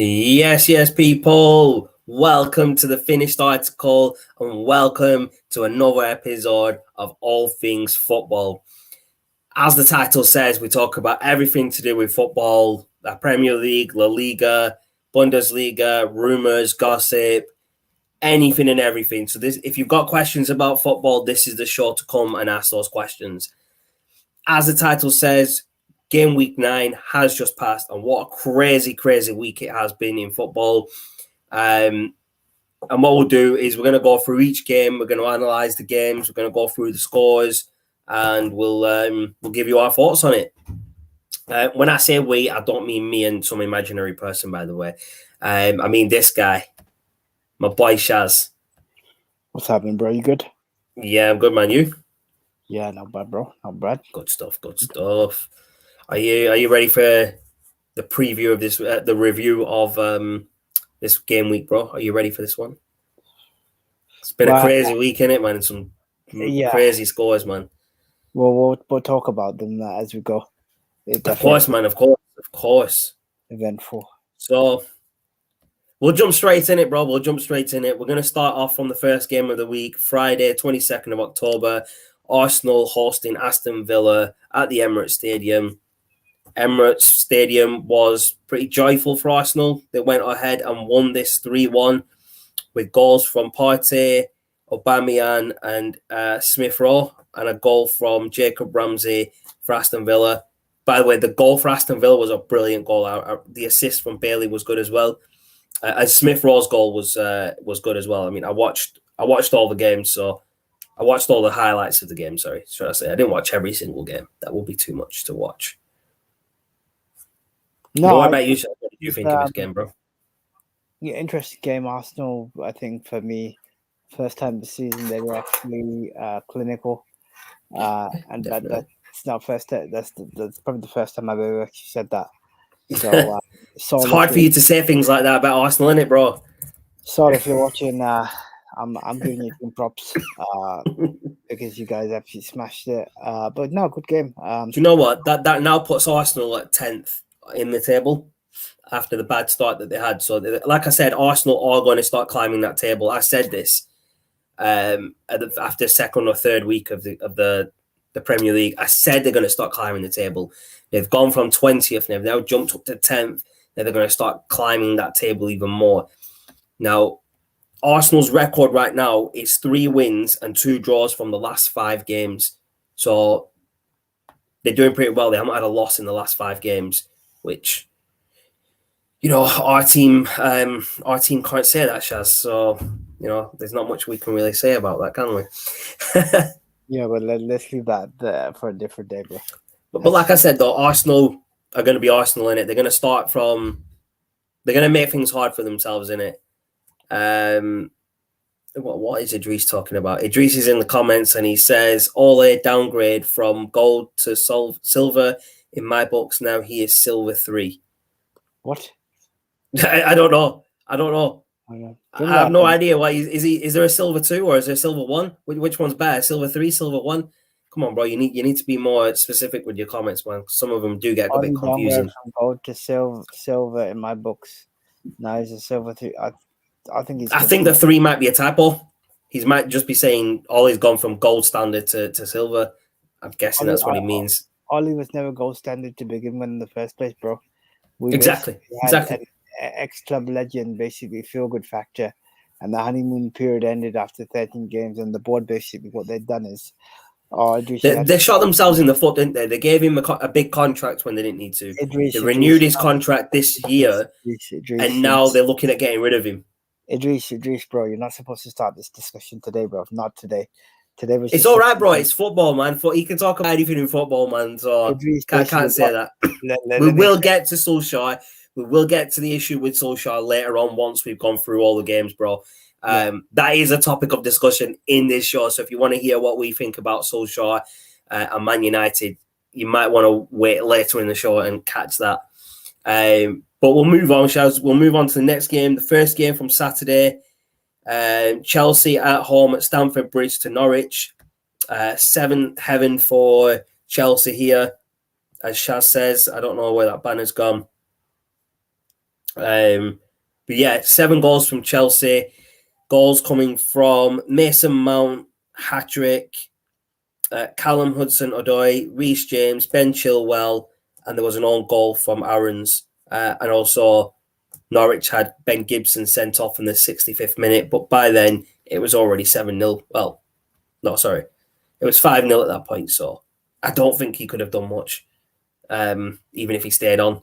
Yes, people. Welcome to the finished article and welcome to another episode of All Things Football. As the title says, we talk about everything to do with football, the Premier League, La Liga, Bundesliga, rumors, gossip, anything and everything. So if you've got questions about football, this is the show to come and ask those questions. As the title says, Gameweek 9 has just passed, and what a crazy week it has been in football. And what we'll do is we're going to go through each game. We're going to analyze the games. We're going to go through the scores, and we'll give you our thoughts on it. When I say we, I don't mean me and some imaginary person, by the way. I mean this guy, my boy Shaz. What's happening, bro? You good? Yeah, I'm good, man. You? Yeah, not bad, bro. Not bad. Good stuff. Are you ready for the preview of this, the review of this game week, bro? Are you ready for this one? It's been a crazy week, innit, man? Some crazy scores, man. Well, we'll talk about them as we go. Of course, man. Of course. Eventful. So we'll jump straight in it, bro. We're going to start off from the first game of the week, Friday, 22nd of October. Arsenal hosting Aston Villa at the Emirates Stadium. Emirates Stadium was pretty joyful for Arsenal. They went ahead and won this 3-1 with goals from Partey, Aubameyang and Smith-Rowe, and a goal from Jacob Ramsey for Aston Villa. By the way, the goal for Aston Villa was a brilliant goal. The assist from Bailey was good as well. And Smith-Rowe's goal was good as well. I mean, I watched all the games, so I watched all the highlights of the game, sorry. Should I say? I didn't watch every single game. That will be too much to watch. No, what about you? What did you think of this game, bro? Yeah, interesting game. Arsenal, I think for me, first time this season they were actually clinical, and that's not first. That's probably the first time I've ever actually said that. So it's hard for you to say things like that about Arsenal, isn't it, bro? Sorry if you're watching. I'm giving you some props because you guys actually smashed it. But no, good game. Do you know what? That now puts Arsenal at 10th in the table after the bad start that they had. So, like I said, Arsenal are going to start climbing that table. I said this after second or third week of the Premier League. I said they're going to start climbing the table. They've gone from 20th, they've now jumped up to 10th. Now they're going to start climbing that table even more. Now, Arsenal's record right now is 3 wins and 2 draws from the last 5 games. So they're doing pretty well. They haven't had a loss in the last 5 games, which, you know, our team can't say that, Shaz. So, you know, there's not much we can really say about that, can we? Yeah, but let's leave that for a different day, bro. But like I said, though, Arsenal are going to be Arsenal in it. They're going to make things hard for themselves in it. What is Idris talking about? Idris is in the comments and he says, Ole downgrade from gold to silver. In my books now, he is silver 3. What? I don't know. I have no idea why. Is there a silver 2 or is there a silver 1? Which one's better? Silver 3, silver 1? Come on, bro. You need to be more specific with your comments, man. Some of them do get a bit confusing. From gold to silver in my books. Now he's a silver 3. I think the 3 might be a typo. He might just be saying Ollie's gone from gold standard to silver. I'm guessing that's what he means. Ollie was never gold standard to begin with in the first place, bro. Exactly. An ex-club legend, basically feel-good factor, and the honeymoon period ended after 13 games. And the board basically what they've done is, they shot themselves in the foot, didn't they? They gave him a big contract when they didn't need to. They renewed his contract this year, and now they're looking at getting rid of him. Idris, bro, you're not supposed to start this discussion today, bro. Not today. Today was. It's all right, bro. It's football, man. He can talk about anything in football, man. So Idris, I can't say that. We will get to Solskjaer. We will get to the issue with Solskjaer later on once we've gone through all the games, bro. That is a topic of discussion in this show. So if you want to hear what we think about Solskjaer and Man United, you might want to wait later in the show and catch that. But we'll move on, Shaz. We'll move on to the next game. The first game from Saturday. Chelsea at home at Stamford Bridge to Norwich. 7th heaven for Chelsea here. As Shaz says, I don't know where that banner's gone. But yeah, 7 goals from Chelsea. Goals coming from Mason Mount, hat-trick, Callum Hudson-Odoi, Reece James, Ben Chilwell, and there was an own goal from Aarons. And also Norwich had Ben Gibson sent off in the 65th minute, but by then it was already 7-0. Well, no, sorry. It was 5-0 at that point, so I don't think he could have done much, even if he stayed on.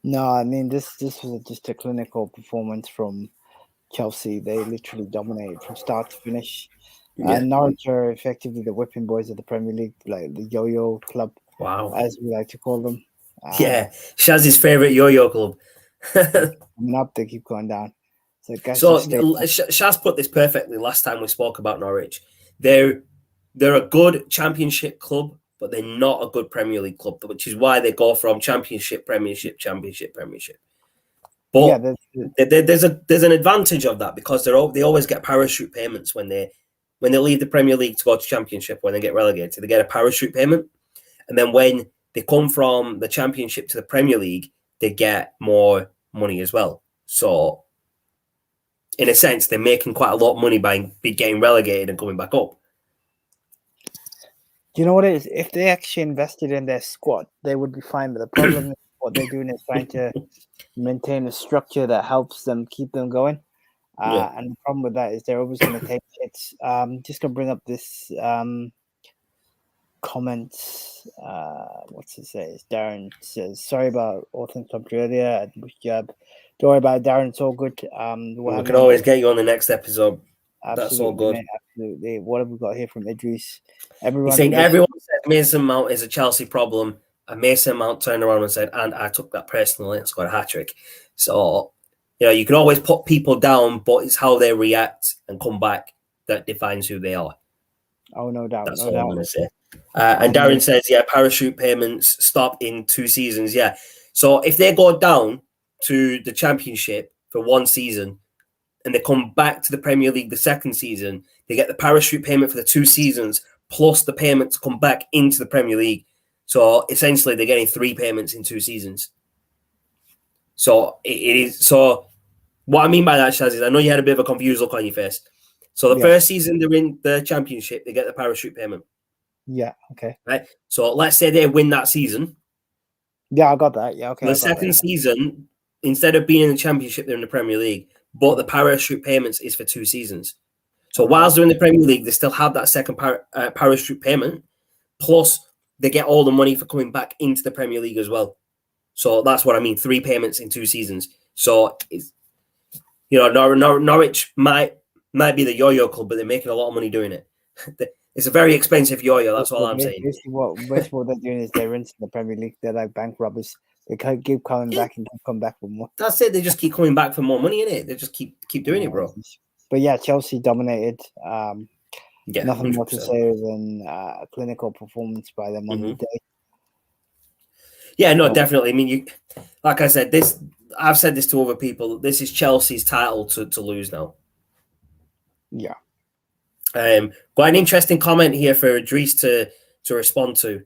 No, I mean, this was just a clinical performance from Chelsea. They literally dominated from start to finish. Yeah. And Norwich are effectively the whipping boys of the Premier League, like the yo-yo club, Wow. as we like to call them. Yeah, Shaz's favourite yo-yo club. Coming up, they keep going down. So Shaz put this perfectly last time we spoke about Norwich. They're a good Championship club, but they're not a good Premier League club, which is why they go from Championship, Premiership, Championship, Premiership. But there's an advantage of that because they always get parachute payments when they leave the Premier League to go to Championship. When they get relegated, they get a parachute payment, and then when they come from the Championship to the Premier League, they get more money as well. So, in a sense, they're making quite a lot of money by getting relegated and coming back up. Do you know what it is? If they actually invested in their squad, they would be fine. But the problem is what they're doing is trying to maintain a structure that helps them keep them going. And the problem with that is they're always going to take hits. Just going to bring up this comment. What's it say? Darren says, sorry about all things talked earlier. Don't worry about it, Darren. It's all good. We can always get you on the next episode. Absolutely, that's all good. Mate, absolutely. What have we got here from Idris? Everyone said Mason Mount is a Chelsea problem. And Mason Mount turned around and said, and I took that personally and scored a hat-trick. So, you can always put people down, but it's how they react and come back that defines who they are. Oh, no doubt. That's all I'm going to say. And Darren says, parachute payments stop in 2 seasons. Yeah. So if they go down to the Championship for 1 season and they come back to the Premier League the second season, they get the parachute payment for the 2 seasons plus the payment to come back into the Premier League. So essentially they're getting 3 payments in 2 seasons. So it is. So what I mean by that, Shaz, is I know you had a bit of a confused look on your face. So the first season they're in the Championship, they get the parachute payment. Yeah, okay. Right. So let's say they win that season. Yeah, I got that. Yeah, okay. The second season, instead of being in the Championship, they're in the Premier League, but the parachute payments is for 2 seasons. So whilst they're in the Premier League, they still have that second parachute payment, plus they get all the money for coming back into the Premier League as well. So that's what I mean, 3 payments in 2 seasons. So, Norwich might be the yo-yo club, but they're making a lot of money doing it. It's a very expensive yo-yo, that's all I'm saying. Basically what they're doing is they're rinsing the Premier League. They're like bank robbers. They keep coming back and come back for more. That's it. They just keep coming back for more money, innit? They just keep doing it, bro. But yeah, Chelsea dominated. Nothing 100%. more to say than a clinical performance by them on the day. Yeah, no, definitely. I mean, like I said, I've said this to other people. This is Chelsea's title to lose now. Yeah. Got an interesting comment here for Idris to respond to.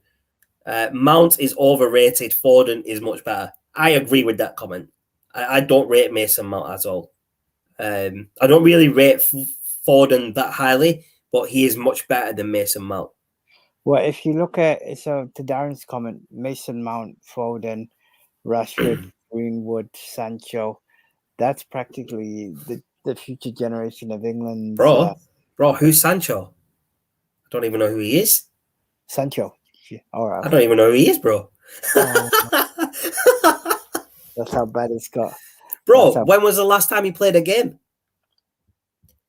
Mount is overrated. Foden is much better. I agree with that comment. I don't rate Mason Mount at all. I don't really rate Foden that highly, but he is much better than Mason Mount. Well, if you look at to Darren's comment, Mason Mount, Foden, Rashford, Greenwood, Sancho, that's practically the future generation of England. Bro, who's Sancho? I don't even know who he is. Sancho. Yeah. All right. I don't even know who he is, bro. That's how bad it's got. Bro, when was the last time he played a game?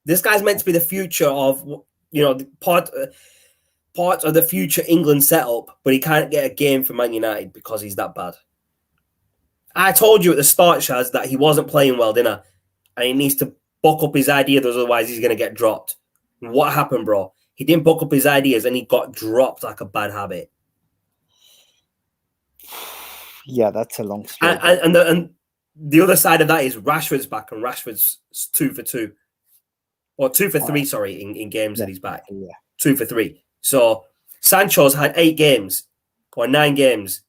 This guy's meant to be the future of, part of the future England setup, but he can't get a game for Man United because he's that bad. I told you at the start, Shaz, that he wasn't playing well, didn't I? And he needs to buck up his ideas, otherwise he's going to get dropped. And what happened, bro? He didn't buck up his ideas and he got dropped like a bad habit. Yeah, that's a long story. And the other side of that is Rashford's back, and Rashford's 2 for 2. Or 2 for 3, sorry, in games that he's back. Yeah. 2 for 3. So Sancho's had 8 games or 9 games,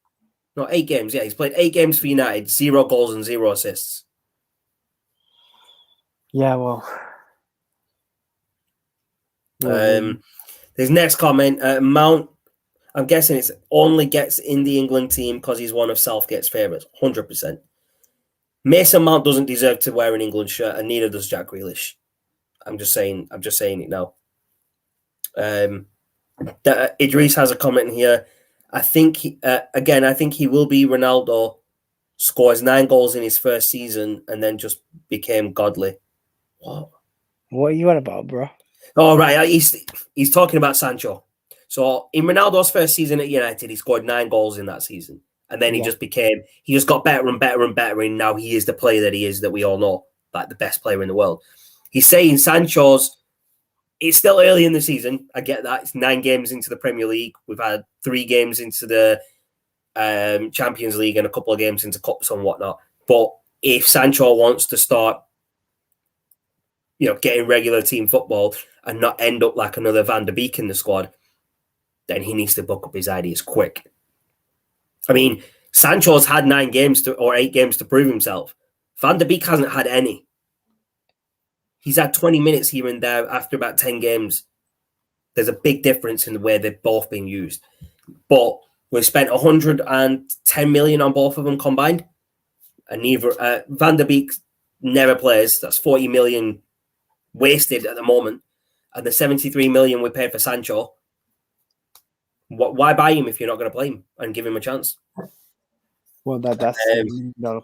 No, 8 games. Yeah, he's played 8 games for United, 0 goals and 0 assists. Yeah, well. His next comment, Mount, I'm guessing it's only gets in the England team because he's one of Southgate's favourites, 100%. Mason Mount doesn't deserve to wear an England shirt, and neither does Jack Grealish. I'm just saying it now. Idris has a comment here. I think he will be Ronaldo. Scores 9 goals in his first season and then just became godly. What are you on about, bro? Oh, right. He's talking about Sancho. So in Ronaldo's first season at United, he scored 9 goals in that season. And then he just got better and better and better. And now he is the player that he is, that we all know, like the best player in the world. He's saying Sancho's, it's still early in the season. I get that. It's 9 games into the Premier League. We've had 3 games into the Champions League and a couple of games into cups and whatnot. But if Sancho wants to start, getting regular team football and not end up like another Van der Beek in the squad, then he needs to buck up his ideas quick. I mean, Sancho's had 8 games to prove himself. Van der Beek hasn't had any. He's had 20 minutes here and there after about 10 games. There's a big difference in the way they've both been used. But we've spent 110 million on both of them combined. And neither Van der Beek never plays. That's 40 million wasted at the moment. And the 73 million we paid for Sancho, why buy him if you're not going to play him and give him a chance? Well, that's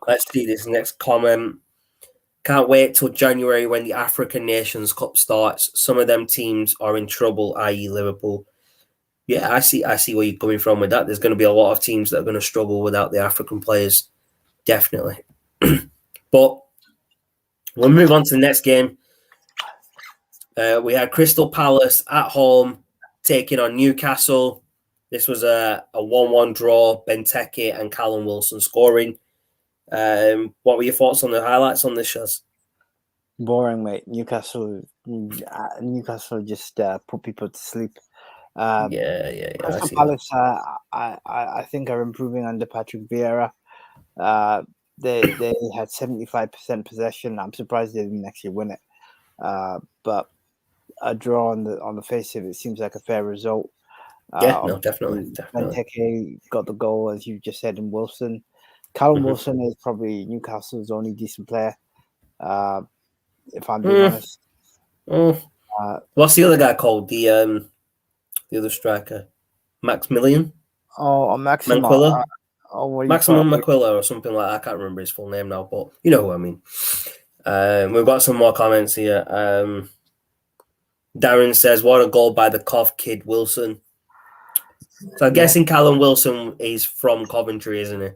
let's see this next comment. Can't wait till January when the African Nations Cup starts. Some of them teams are in trouble, i.e. Liverpool. Yeah, I see where you're coming from with that. There's going to be a lot of teams that are going to struggle without the African players. Definitely. But we'll move on to the next game. We had Crystal Palace at home taking on Newcastle. This was a 1-1 draw. Benteke and Callum Wilson scoring. What were your thoughts on the highlights on this, Shaz? Boring, mate. Newcastle just put people to sleep. Crystal Palace, I think, are improving under Patrick Vieira. They had 75% possession. I'm surprised they didn't actually win it. But a draw on the face of it seems like a fair result. Definitely. Benteke got the goal, as you just said, in Wilson. Callum Wilson is probably Newcastle's only decent player, if I'm being honest. What's the other guy called? The other striker, Maximilian. Maximum Maquilla. Maximum Maquilla or something like that. I can't remember his full name now, but you know who I mean. We've got some more comments here. Darren says, "What a goal by the Cov kid Wilson." So I'm guessing Callum Wilson is from Coventry, isn't he?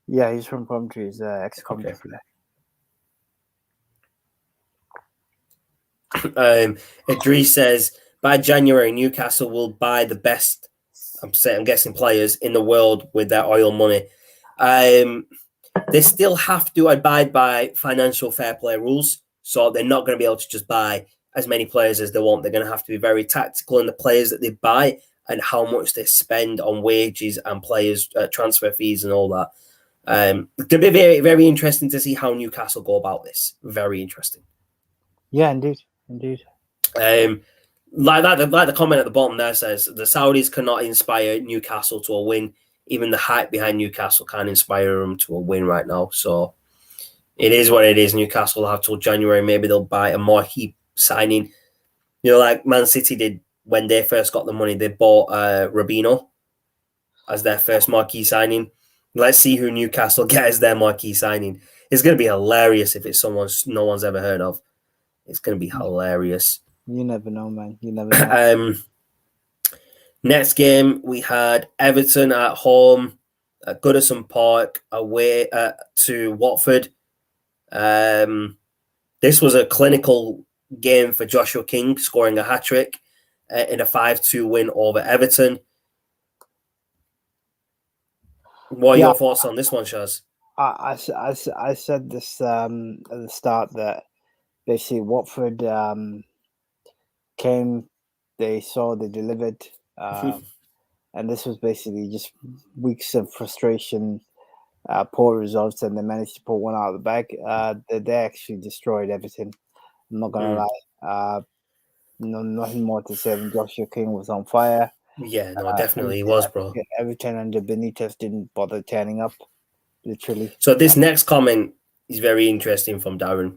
Yeah, he's from Coventry. He's ex-Coventry player. Idris says, by January, Newcastle will buy the best, I'm guessing, players in the world with their oil money. They still have to abide by financial fair play rules, so they're not going to be able to just buy as many players as they want. They're going to have to be very tactical in the players that they buy and how much they spend on wages and players' transfer fees and all that. It's going to be very, very interesting to see how Newcastle go about this. Very interesting. Yeah, indeed. Like the comment at the bottom there says, the Saudis cannot inspire Newcastle to a win. Even the hype behind Newcastle can't inspire them to a win right now. So it is what it is. Newcastle will have till January. Maybe they'll buy a marquee signing. Like Man City did when they first got the money. They bought Robinho as their first marquee signing. Let's see who Newcastle get as their marquee signing. It's going to be hilarious if it's someone no one's ever heard of. It's going to be hilarious. You never know, man. You never know. Next game, we had Everton at home at Goodison Park away to Watford. This was a clinical game for Joshua King, scoring a hat-trick in a 5-2 win over Everton. What are your thoughts on this one, Shaz? I said this at the start that basically Watford came, they saw, they delivered. and this was basically just weeks of frustration, poor results, and they managed to pull one out of the bag. They actually destroyed Everton. I'm not gonna lie. No, nothing more to say than Joshua King was on fire. Yeah, no, definitely he was, bro. Everton under Benitez didn't bother turning up, literally. So this next comment is very interesting from Darren.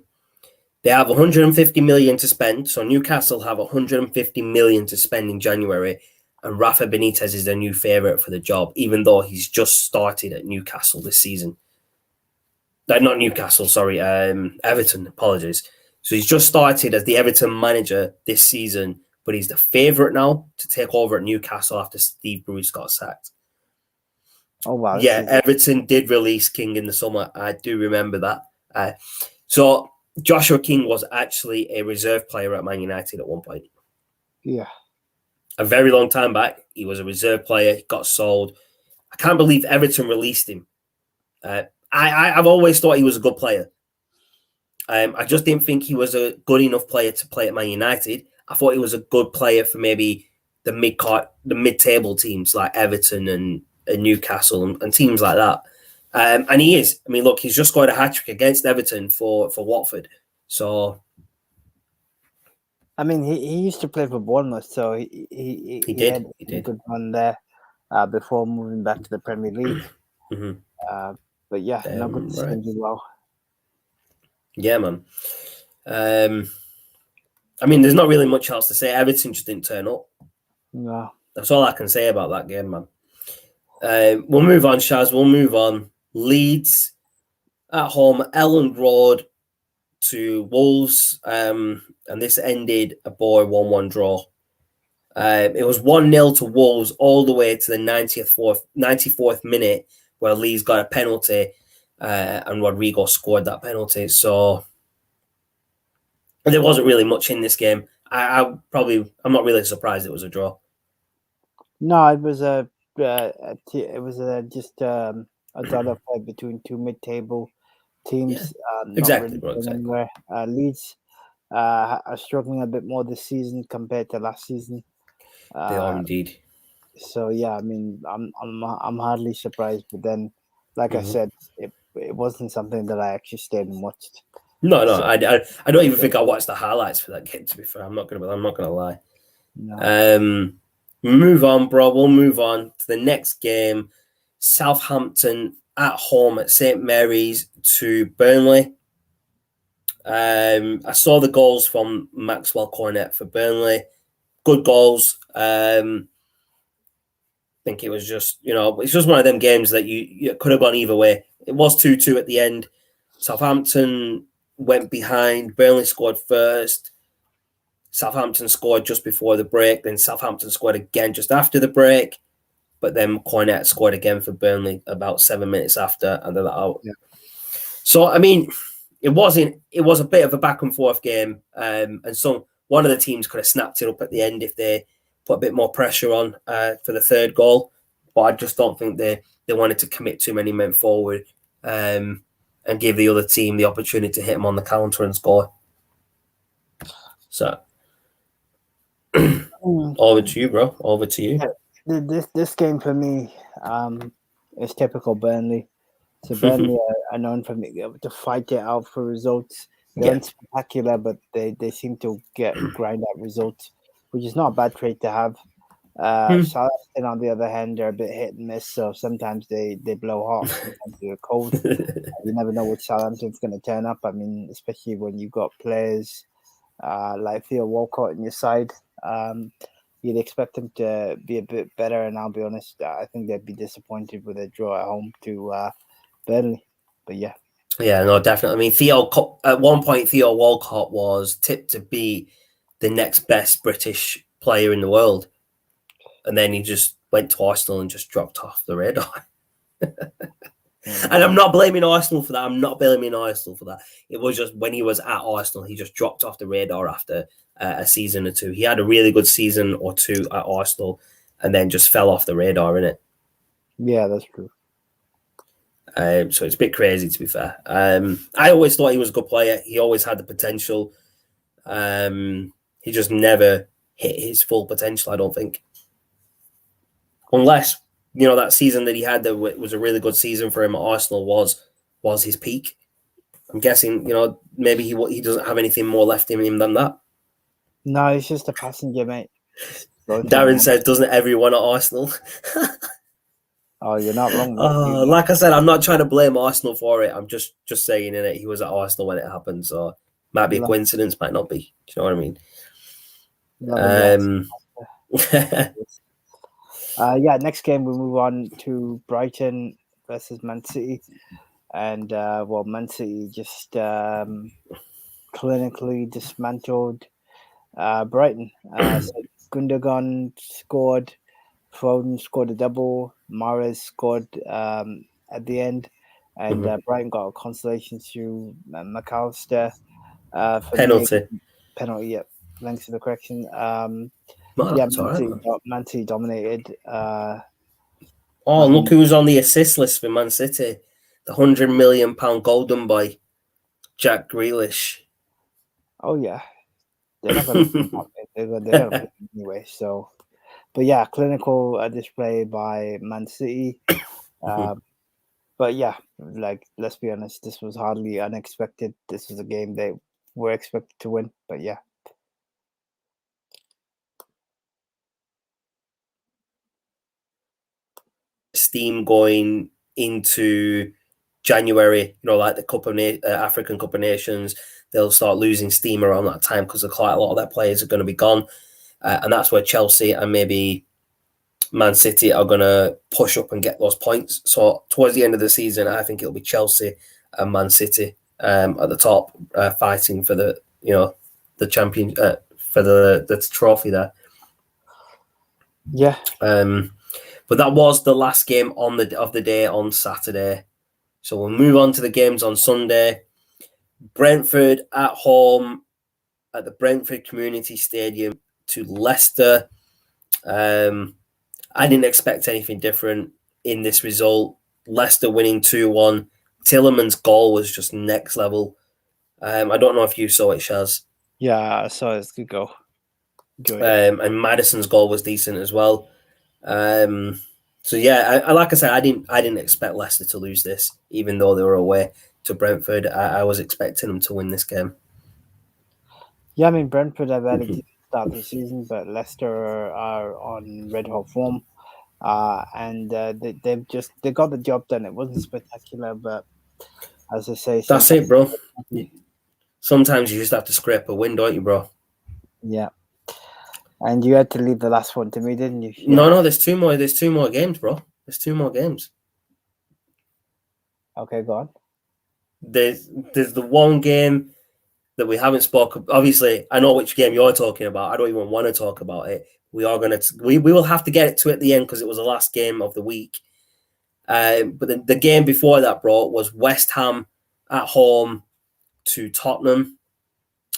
They have 150 million to spend, so Newcastle have 150 million to spend in January, and Rafa Benitez is their new favourite for the job, even though he's just started at Newcastle this season. Not Newcastle, sorry, Everton, apologies. So he's just started as the Everton manager this season, but he's the favourite now to take over at Newcastle after Steve Bruce got sacked. Oh, wow. Yeah, Everton did release King in the summer. I do remember that. So Joshua King was actually a reserve player at Man United at one point. Yeah. A very long time back, he was a reserve player, got sold. I can't believe Everton released him. I've always thought he was a good player. I just didn't think he was a good enough player to play at Man United. I thought he was a good player for maybe the mid-table teams like Everton and Newcastle and teams like that. And he is. I mean, look, he's just scored a hat-trick against Everton for Watford. So, I mean, he used to play for Bournemouth, so he did. had He did. a good run there before moving back to the Premier League. But yeah, no good to see him do well. Yeah, man. I mean, there's not really much else to say. Everton just didn't turn up. No. That's all I can say about that game, man. We'll move on, Shaz. We'll move on. Leeds at home, Elland Road to Wolves, and this ended a 1-1 draw. It was 1-0 to Wolves all the way to the 94th minute, where Leeds got a penalty, and Rodrigo scored that penalty. So there wasn't really much in this game. I'm not really surprised it was a draw. No, it was just a dollar fight between two mid-table teams. Yeah, exactly, bro. Exactly. Anywhere. Leeds are struggling a bit more this season compared to last season. They are indeed. So yeah, I mean, I'm hardly surprised. But then, like I said, it wasn't something that I actually stayed and watched. No, I don't even think I watched the highlights for that game. To be fair, I'm not gonna lie. No. Move on, bro. We'll move on to the next game. Southampton at home at St. Mary's to Burnley. I saw the goals from Maxwell Cornet for Burnley. Good goals. I think it was just, it's just one of them games that you could have gone either way. It was 2-2 at the end. Southampton went behind. Burnley scored first. Southampton scored just before the break. Then Southampton scored again just after the break. But then Cornet scored again for Burnley about 7 minutes after, and they're out. Yeah. So, I mean, it was a bit of a back and forth game. And so one of the teams could have snapped it up at the end if they put a bit more pressure on for the third goal. But I just don't think they wanted to commit too many men forward and give the other team the opportunity to hit them on the counter and score. So, over to you, bro. Over to you. This game for me is typical Burnley. So Burnley are known for to fight it out for results. They aren't spectacular, but they seem to grind out results, which is not a bad trait to have. Southampton, on the other hand, are a bit hit and miss. So sometimes they blow hot, sometimes they're cold. You never know which Southampton's going to turn up. I mean, especially when you've got players like Theo Walcott in your side. You'd expect them to be a bit better, and I'll be honest, I think they'd be disappointed with a draw at home to Burnley. But yeah. Yeah, no, definitely. I mean, at one point, Theo Walcott was tipped to be the next best British player in the world. And then he just went to Arsenal and just dropped off the radar. And I'm not blaming Arsenal for that. It was just when he was at Arsenal, he just dropped off the radar after a season or two. He had a really good season or two at Arsenal and then just fell off the radar, innit? Yeah, that's true. So it's a bit crazy, to be fair. I always thought he was a good player. He always had the potential. He just never hit his full potential, I don't think. unless that season that he had that was a really good season for him at Arsenal was his peak. I'm guessing maybe he doesn't have anything more left in him than that. No, it's just a passenger, mate. Darren says, doesn't everyone at Arsenal? Oh, you're not wrong, mate. Like I said, I'm not trying to blame Arsenal for it. I'm just saying in it, he was at Arsenal when it happened, so might be a coincidence, might not be. Do you know what I mean? Next game we move on to Brighton versus Man City, and Man City just clinically dismantled Brighton. So Gundogan scored, Foden scored a double, Mahrez scored at the end, and Brighton got a consolation to McAllister for penalty. Yeah, thanks for the correction. Man City dominated. Look who's on the assist list for Man City. The £100 million golden boy, Jack Grealish. Oh, yeah. They're not going to play anyway. So, but yeah, clinical display by Man City. But yeah, let's be honest, this was hardly unexpected. This was a game they were expected to win. But yeah. Steam going into January, like the African Cup of Nations, they'll start losing steam around that time because quite a lot of their players are going to be gone, and that's where Chelsea and maybe Man City are going to push up and get those points. So towards the end of the season, I think it'll be Chelsea and Man City at the top, fighting for the champion for the trophy there. Yeah. But that was the last game of the day on Saturday. So we'll move on to the games on Sunday. Brentford at home at the Brentford Community Stadium to Leicester. I didn't expect anything different in this result. Leicester winning 2-1. Tielemans' goal was just next level. I don't know if you saw it, Shaz. Yeah, I saw it. It's a good goal. And Maddison's goal was decent as well. So yeah, like I said, I didn't expect Leicester to lose this, even though they were away to Brentford. I was expecting them to win this game. Yeah, I mean Brentford have had a good start to the season, but Leicester are on red hot form, and they got the job done. It wasn't spectacular, but as I say, that's it, bro. Sometimes you just have to scrape a win, don't you, bro? Yeah. And you had to leave the last one to me, didn't you? Yeah. No, there's two more. There's 2 more games, bro. There's 2 more games. Okay, go on. There's the one game that we haven't spoken. Obviously, I know which game you're talking about. I don't even want to talk about it. We will have to get it to at the end because it was the last game of the week. But the game before that, bro, was West Ham at home to Tottenham.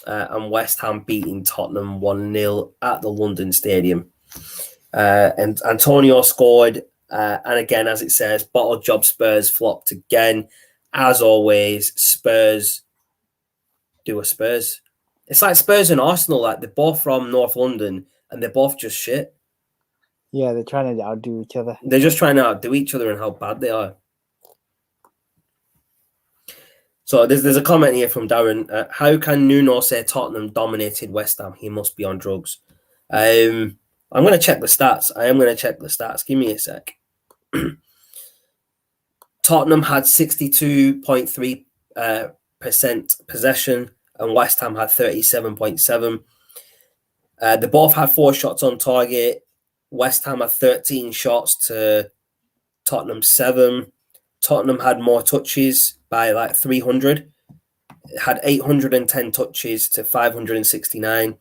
And West Ham beating Tottenham 1-0 at the London Stadium. And Antonio scored. And again, as it says, bottle job Spurs flopped again. As always, Spurs do a Spurs. It's like Spurs and Arsenal. Like they're both from North London and they're both just shit. Yeah, they're trying to outdo each other. They're just trying to outdo each other and how bad they are. So there's a comment here from Darren. How can Nuno say Tottenham dominated West Ham? He must be on drugs. I'm going to check the stats. I am going to check the stats. Give me a sec. Tottenham had 62.3% possession and West Ham had 37.7%. They both had 4 shots on target. West Ham had 13 shots to Tottenham 7. Tottenham had more touches by like 300. It had 810 touches to 569.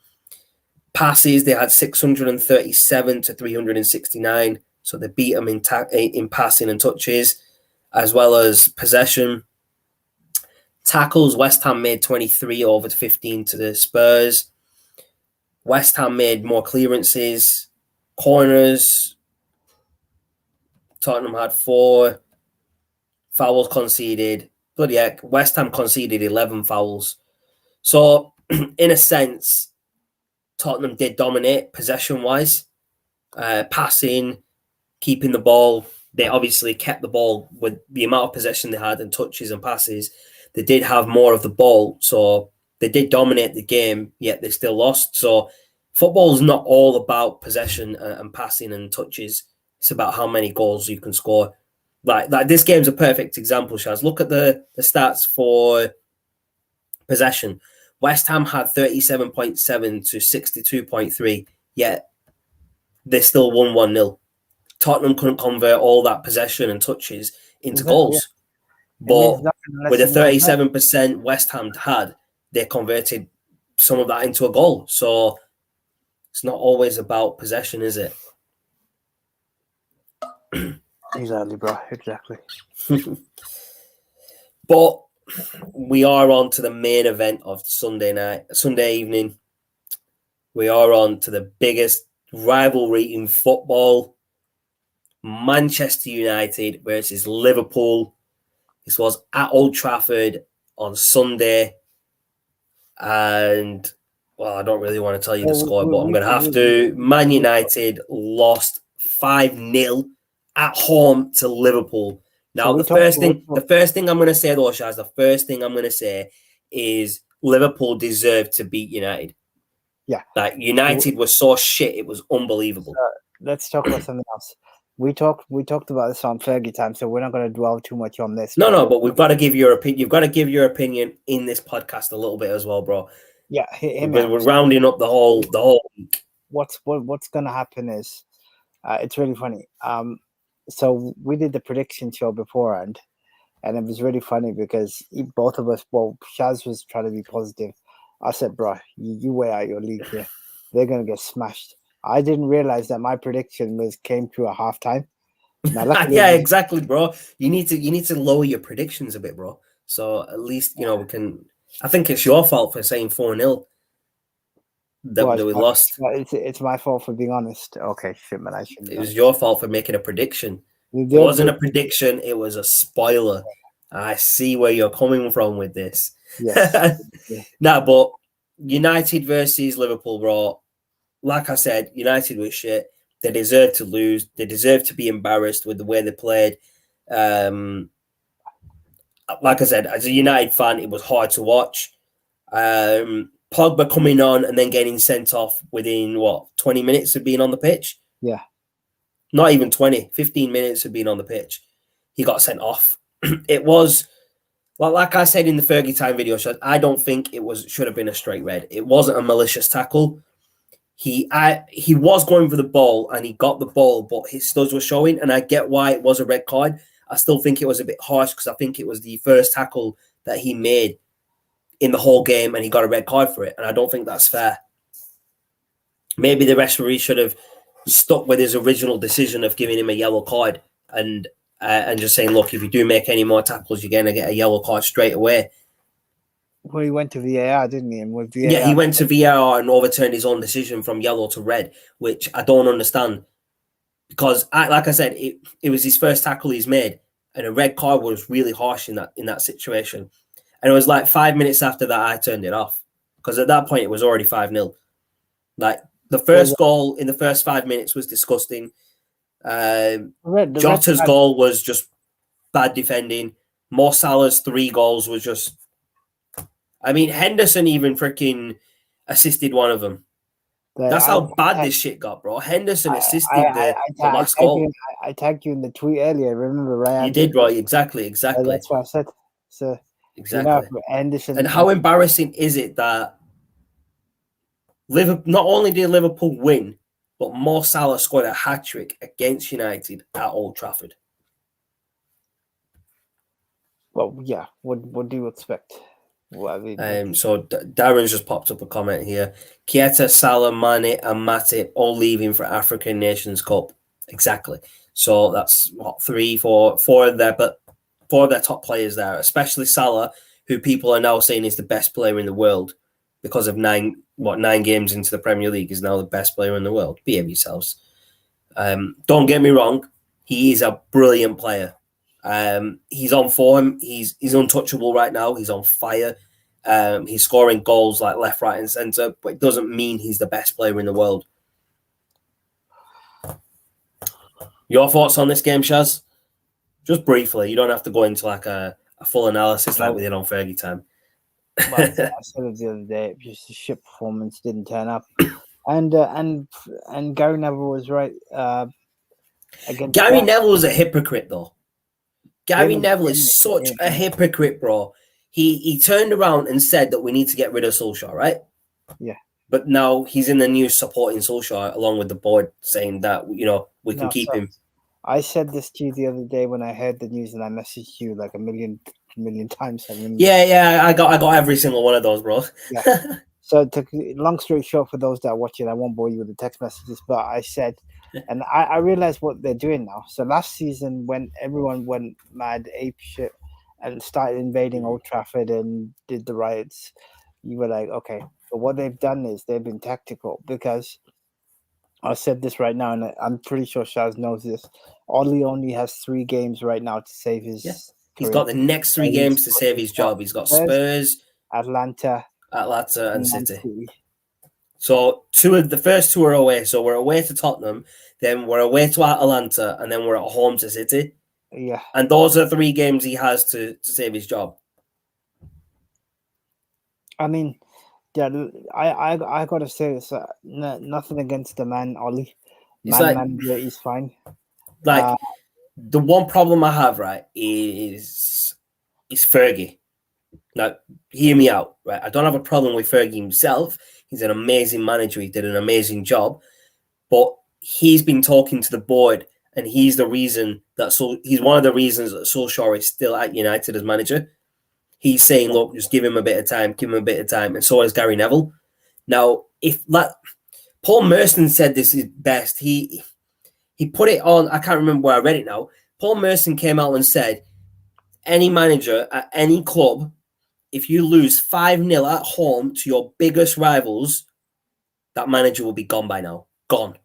Passes, they had 637 to 369. So they beat them in passing and touches, as well as possession. Tackles, West Ham made 23 over 15 to the Spurs. West Ham made more clearances. Corners, Tottenham had 4. Fouls conceded. Bloody heck, West Ham conceded 11 fouls. So, in a sense, Tottenham did dominate possession-wise. Passing, keeping the ball. They obviously kept the ball with the amount of possession they had and touches and passes. They did have more of the ball, so they did dominate the game, yet they still lost. So football is not all about possession and passing and touches. It's about how many goals you can score. Like this game's a perfect example, Shaz. Look at the stats for possession. West Ham had 37.7 to 62.3, yet they still won 1-0. Tottenham couldn't convert all that possession and touches into goals. But with the 37% West Ham had, they converted some of that into a goal. So it's not always about possession, is it? Exactly, bro. Exactly. But we are on to the main event of Sunday evening. We are on to the biggest rivalry in football. Manchester United versus Liverpool. This was at Old Trafford on Sunday. And, well, I don't really want to tell you the score, but I'm going to have to. Man United lost 5-0 at home to Liverpool. Now, the first thing I'm going to say, though, Shaz, the first thing I'm going to say is Liverpool deserved to beat United. Yeah. Like, United was so shit, it was unbelievable. Let's talk about something else. We talked about this on Fergie time, so we're not going to dwell too much on this. No, but we've got to give your opinion. You've got to give your opinion in this podcast a little bit as well, bro. Yeah, we're rounding up the whole week. What's going to happen is, it's really funny. So we did the prediction show beforehand, and it was really funny because both of us, well, Shaz was trying to be positive. I said, bro, you way out your league here. They're going to get smashed. I didn't realize that my prediction came through at halftime. Yeah, exactly, bro. You need to lower your predictions a bit, bro. So at least, we can. I think it's your fault for saying 4-0 that we lost. It's my fault for being honest. Okay, shit, man. I shouldn't. It was your fault for making a prediction. It wasn't a prediction. It was a spoiler. I see where you're coming from with this. Yes. Nah, but United versus Liverpool, bro. Like I said, United was shit. They deserve to lose. They deserve to be embarrassed with the way they played. Like I said, as a United fan, it was hard to watch. Pogba coming on and then getting sent off within, 20 minutes of being on the pitch? Yeah. Not even 20, 15 minutes of being on the pitch. He got sent off. It was, like I said in the Fergie time video, I don't think should have been a straight red. It wasn't a malicious tackle. He was going for the ball and he got the ball, but his studs were showing, and I get why it was a red card. I still think it was a bit harsh because I think it was the first tackle that he made in the whole game and he got a red card for it, and I don't think that's fair. Maybe the referee should have stuck with his original decision of giving him a yellow card and just saying, look, if you do make any more tackles, you're going to get a yellow card straight away. Well, he went to VAR, didn't he? And with VAR, yeah, he went to VAR and overturned his own decision from yellow to red, which I don't understand. Because, like I said, it was his first tackle he's made, and a red card was really harsh in that situation. And it was like 5 minutes after that I turned it off, because at that point it was already 5-0. Like, the first goal in the first 5 minutes was disgusting. Jota's goal was just bad defending. Mo Salah's 3 goals was just... I mean, Henderson even freaking assisted one of them. That's how bad this shit got, bro. Henderson assisted the last goal. I tagged you in the tweet earlier, remember, right? You did, bro. Exactly. That's what I said. So, exactly. Henderson. And how embarrassing is it that not only did Liverpool win, but Mo Salah scored a hat-trick against United at Old Trafford? Well, yeah. What do you expect? So Darren's just popped up a comment here. Keita, Salah, Mane, and Matip all leaving for African Nations Cup. Exactly. So that's four of their top players there, especially Salah, who people are now saying is the best player in the world because of 9 games into the Premier League, is now the best player in the world. Behave yourselves. Don't get me wrong, he is a brilliant player. He's on form. He's untouchable right now. He's on fire. He's scoring goals like left, right, and centre, but it doesn't mean he's the best player in the world. Your thoughts on this game, Shaz? Just briefly. You don't have to go into like a full analysis like we did on Fergie time. Well, I said it the other day. It was just a shit performance. Didn't turn up, and Gary Neville was right. Gary Neville was a hypocrite, though. Gary Neville is such a hypocrite, bro. He turned around and said that we need to get rid of Solskjaer, right? Yeah. But now he's in the news supporting Solskjaer along with the board, saying that we can keep him. I said this to you the other day when I heard the news, and I messaged you like a million times. I remember. Yeah, I got every single one of those, bro. Yeah. So, long story short, for those that are watching, I won't bore you with the text messages, but I said, and I realized what they're doing now. So last season, when everyone went mad ape shit and started invading Old Trafford and did the riots, you were like, okay. But what they've done is they've been tactical, because I said this right now, and I'm pretty sure Shaz knows this. Ollie only has 3 games right now to save his. Yeah. He's got the next 3 games to save his job. He's got Spurs, Atlanta, and City. So the first 2 are away. So we're away to Tottenham, then we're away to Atlanta, and then we're at home to City. Yeah. And those are 3 games he has to save his job. I mean, yeah, I gotta say this. Nothing against the man, Ollie. Manager is fine. Like the one problem I have, right, is Fergie. Now, hear me out, right? I don't have a problem with Fergie himself. He's an amazing manager. He did an amazing job, but he's been talking to the board, and he's the reason he's one of the reasons that Solskjaer is still at United as manager. He's saying, look, just give him a bit of time, and so is Gary Neville. Now, Paul Merson said this is best. He put it on, I can't remember where I read it now. Paul Merson came out and said, any manager at any club, if you lose 5-0 at home to your biggest rivals, that manager will be gone by now. Gone.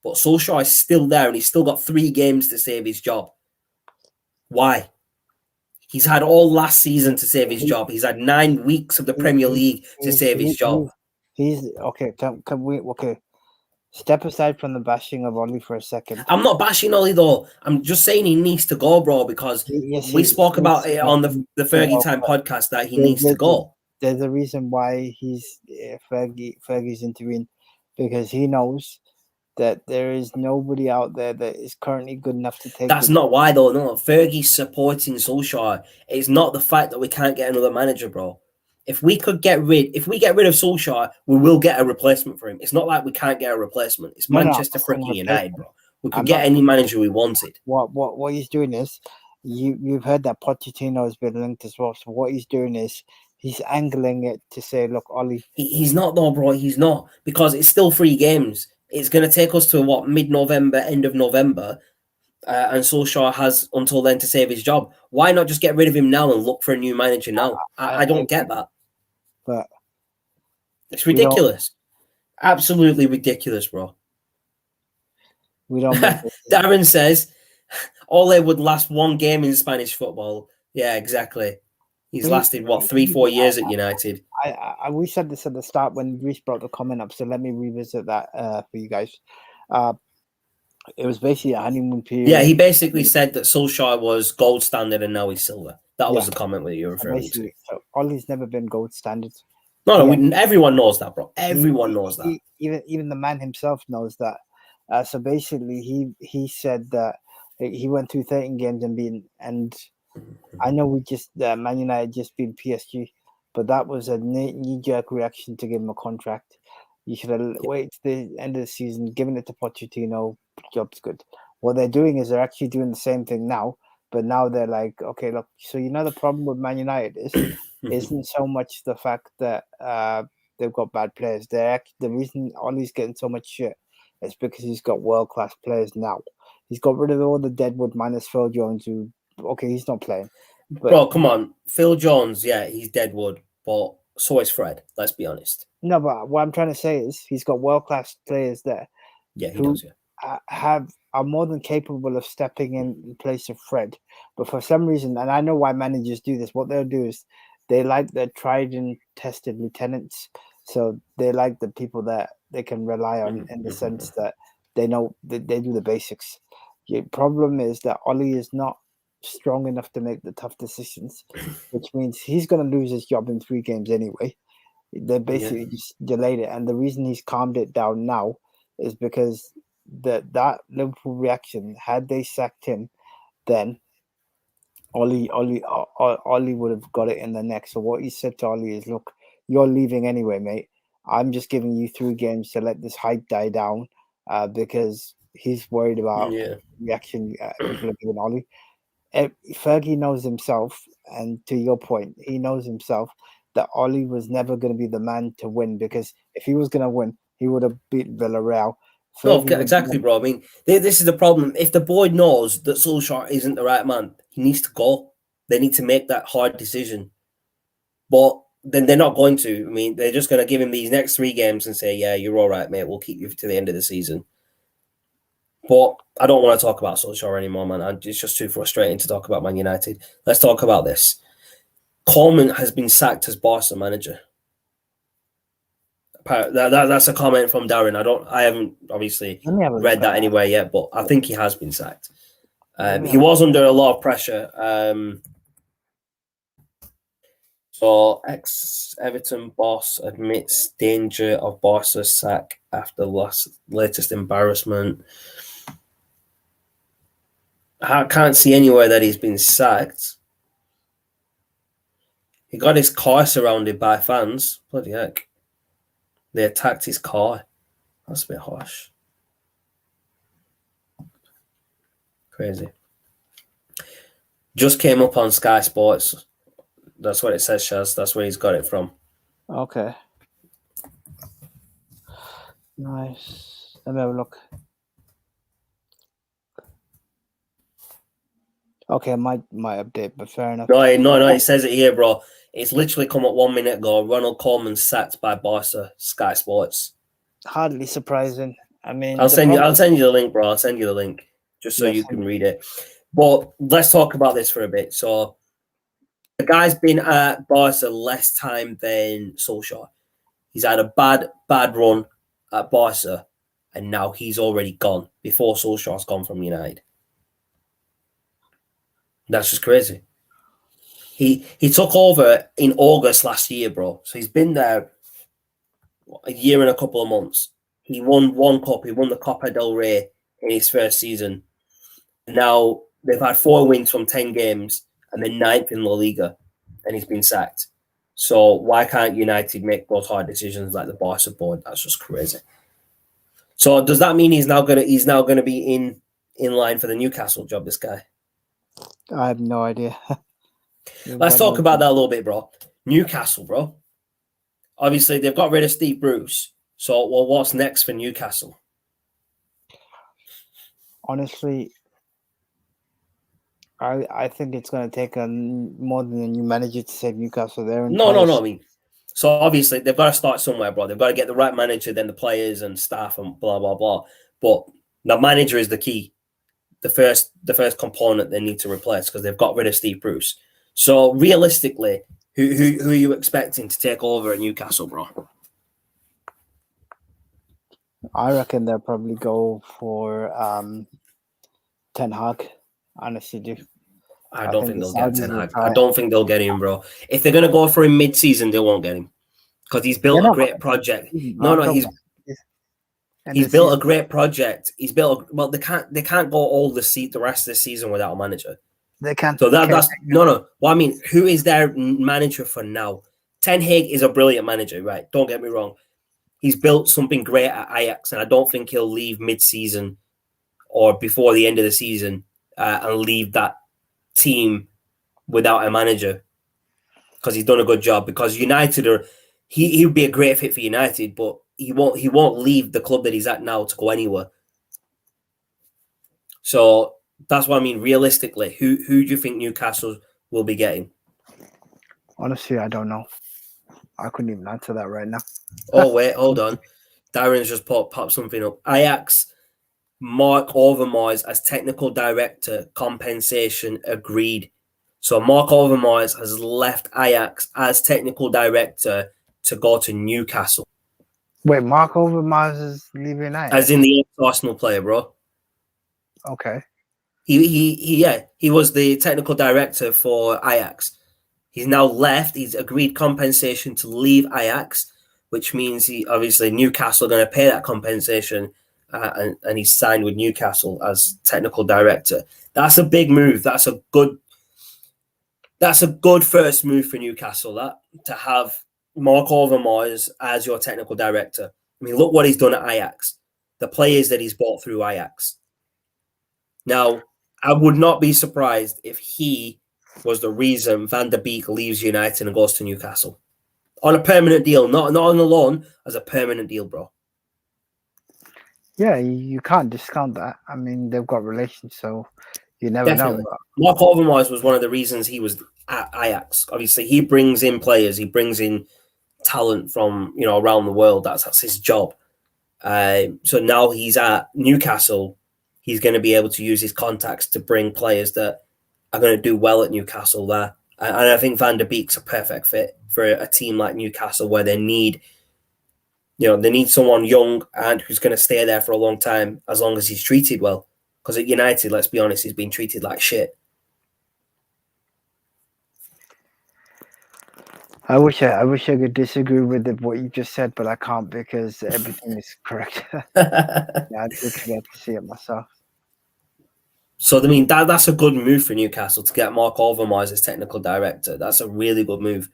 But Solskjaer is still there, and he's still got 3 games to save his job. Why? He's had all last season to save his job. He's had 9 weeks of the Premier League to save his job. He's okay. Can we step aside from the bashing of Ollie for a second? I'm not bashing Ollie, though. I'm just saying he needs to go, bro, because we spoke about it on the Fergie Time podcast that he needs to go. There's a reason why Fergie's interviewing, because he knows that there is nobody out there that is currently good enough to take. That's not why, though. No, Fergie's supporting Solskjaer. It's not the fact that we can't get another manager, bro. If we get rid of Solskjaer, we will get a replacement for him. It's not like we can't get a replacement. It's Manchester freaking United, bro. We could get any manager we wanted. What he's doing is, you've heard that Pochettino has been linked as well. So what he's doing is he's angling it to say, look, Ollie. He's not, though, bro. He's not, because it's still 3 games. It's going to take us to mid-November, end of November, and Solskjaer has until then to save his job. Why not just get rid of him now and look for a new manager now? I don't get that. But it's ridiculous. Absolutely ridiculous, bro. We don't. Darren says Ole would last 1 game in Spanish football. Yeah, exactly. He's lasted 3-4 years at United. We said this at the start when Reece brought the comment up, so let me revisit that for you guys. It was basically a honeymoon period. Yeah, he basically said that Solskjaer was gold standard and now he's silver. That was the comment that you were referring to. So Ollie's never been gold standard. No, everyone knows that, bro. Everyone knows that. Even the man himself knows that. So basically, he said that he went through 13 games and I know we just Man United just beat PSG, but that was a knee-jerk reaction to give him a contract. You should have waited to the end of the season, given it to Pochettino. Job's good. What they're doing is they're actually doing the same thing now, but now they're like, okay, look. So the problem with Man United isn't so much the fact that they've got bad players. The reason Ollie's getting so much shit is because he's got world-class players now. He's got rid of all the deadwood minus Phil Jones, who, okay, he's not playing. But, bro, come on. Phil Jones, yeah, he's deadwood, but so is Fred, let's be honest. No, but what I'm trying to say is he's got world-class players there. Yeah, he does, yeah. Are more than capable of stepping in place of Fred. But for some reason, and I know why managers do this, what they'll do is they like their tried and tested lieutenants. So they like the people that they can rely on in the sense that they know that they do the basics. The problem is that Ollie is not strong enough to make the tough decisions, which means he's going to lose his job in 3 games anyway. They basically just delayed it, and the reason he's calmed it down now is because that Liverpool reaction. Had they sacked him, then Ollie would have got it in the neck. So what he said to Ollie is, "Look, you're leaving anyway, mate. I'm just giving you 3 games to let this hype die down, because he's worried about reaction people are giving Ollie." Fergie knows himself, and to your point, he knows himself that Ollie was never going to be the man to win, because if he was going to win, he would have beat Villarreal. No, exactly, bro. I mean, this is the problem. If the boy knows that Solskjaer isn't the right man, he needs to go. They need to make that hard decision. But then they're not going to. I mean, they're just going to give him these next 3 games and say, yeah, you're all right, mate. We'll keep you to the end of the season. But I don't want to talk about Solskjaer anymore, man. It's just too frustrating to talk about Man United. Let's talk about this. Coleman has been sacked as Barca manager. That's a comment from Darren. I haven't obviously read that anywhere yet, but I think he has been sacked. He was under a lot of pressure. So ex-Everton boss admits danger of Barca's sack after latest embarrassment. I can't see anywhere that he's been sacked. He got his car surrounded by fans. Bloody heck. They attacked his car. That's a bit harsh. Crazy. Just came up on Sky Sports. That's what it says, Shaz. That's where he's got it from. Okay. Nice. Let me have a look. Okay, my update, but fair enough. No, it says it here, bro. It's literally come up 1 minute ago. Ronald Koeman sacked by Barca, Sky Sports. Hardly surprising. I mean, I'll send you the link, bro. I'll send you the link just so you can read it. But let's talk about this for a bit. So the guy's been at Barca less time than Solskjaer. He's had a bad run at Barca, and now he's already gone before Solskjaer's gone from United. That's just crazy. He took over in August last year, bro. So he's been there a year and a couple of months. He won 1 cup. He won the Copa del Rey in his first season. Now they've had 4 wins from 10 games, and they're 9th in La Liga, and he's been sacked. So why can't United make those hard decisions like the Barca board? That's just crazy. So does that mean he's now gonna be in line for the Newcastle job? This guy. I have no idea. Let's talk about that a little bit, bro. Newcastle, bro. Obviously, they've got rid of Steve Bruce. So, what's next for Newcastle? Honestly, I think it's going to take more than a new manager to save Newcastle there. No. I mean, so obviously they've got to start somewhere, bro. They've got to get the right manager, then the players and staff and blah blah blah. But the manager is the key. The first component they need to replace because they've got rid of Steve Bruce. So realistically, who are you expecting to take over at Newcastle, bro? I reckon they'll probably go for Ten Hag. Honestly, do. I don't think they'll get Ten Hag. I don't think they'll get him, bro. If they're gonna go for him mid-season, they won't get him because he's built a great project. He's built a great project. He's built. Well, they can't go all the rest of the season without a manager. They can't. So that's no. Well, I mean, who is their manager for now? Ten Hag is a brilliant manager, right? Don't get me wrong. He's built something great at Ajax, and I don't think he'll leave mid-season or before the end of the season and leave that team without a manager because he's done a good job. Because United he would be a great fit for United, but he won't leave the club that he's at now to go anywhere. So that's what I mean. Realistically, who do you think Newcastle will be getting? Honestly, I don't know. I couldn't even answer that right now. Oh wait, hold on. Darren's just popped something up. Ajax, Mark Overmars as technical director, compensation agreed. So Mark Overmars has left Ajax as technical director to go to Newcastle. Wait, Mark Overmars is leaving Ajax? As in the Arsenal player, bro. Okay. He was the technical director for Ajax. He's now left. He's agreed compensation to leave Ajax, which means he obviously Newcastle are going to pay that compensation, and he's signed with Newcastle as technical director. That's a big move. That's a good first move for Newcastle. That to have Mark Overmars as your technical director. I mean, look what he's done at Ajax. The players that he's bought through Ajax. Now, I would not be surprised if he was the reason Van der Beek leaves United and goes to Newcastle on a permanent deal, not on a loan, as a permanent deal, bro. Yeah, you can't discount that. I mean, they've got relations, so you never Definitely. know. Mark Overmars was one of the reasons he was at Ajax. Obviously, he brings in players, he brings in talent from around the world. That's his job. So now he's at Newcastle. He's going to be able to use his contacts to bring players that are going to do well at Newcastle there. And I think Van der Beek's a perfect fit for a team like Newcastle where they need someone young and who's going to stay there for a long time as long as he's treated well. Because at United, let's be honest, he's been treated like shit. I wish I could disagree with what you just said, but I can't because everything is correct. Yeah, I'd literally have to see it myself. So, I mean, that's a good move for Newcastle to get Mark Overmars as technical director. That's a really good move.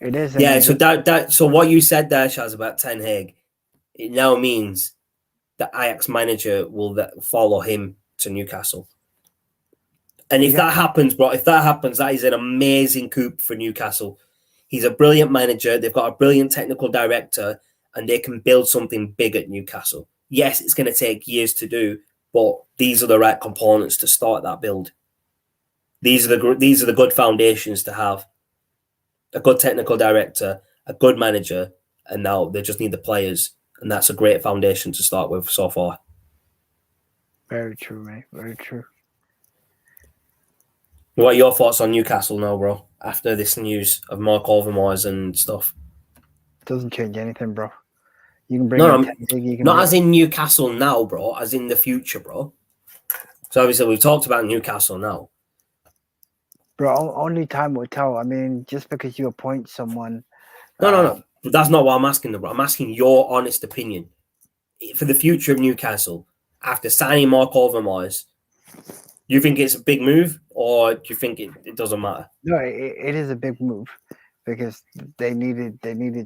It is. Yeah, so what you said there, Shaz, about Ten Hag, it now means the Ajax manager will follow him to Newcastle. And if that happens, bro, that is an amazing coup for Newcastle. He's a brilliant manager. They've got a brilliant technical director, and they can build something big at Newcastle. Yes, it's going to take years to do, but these are the right components to start that build. These are the good foundations to have. A good technical director, a good manager, and now they just need the players, and that's a great foundation to start with so far. Very true, mate. Very true. What are your thoughts on Newcastle now, bro? After this news of Mark Overmars and stuff, doesn't change anything, bro. You can bring not as in Newcastle now, bro. As in the future, bro. So obviously we've talked about Newcastle now. Bro, only time will tell. I mean, just because you appoint someone. No. But that's not what I'm asking, bro. I'm asking your honest opinion for the future of Newcastle after signing Mark Overmars. You think it's a big move, or do you think it doesn't matter? No, it is a big move because they needed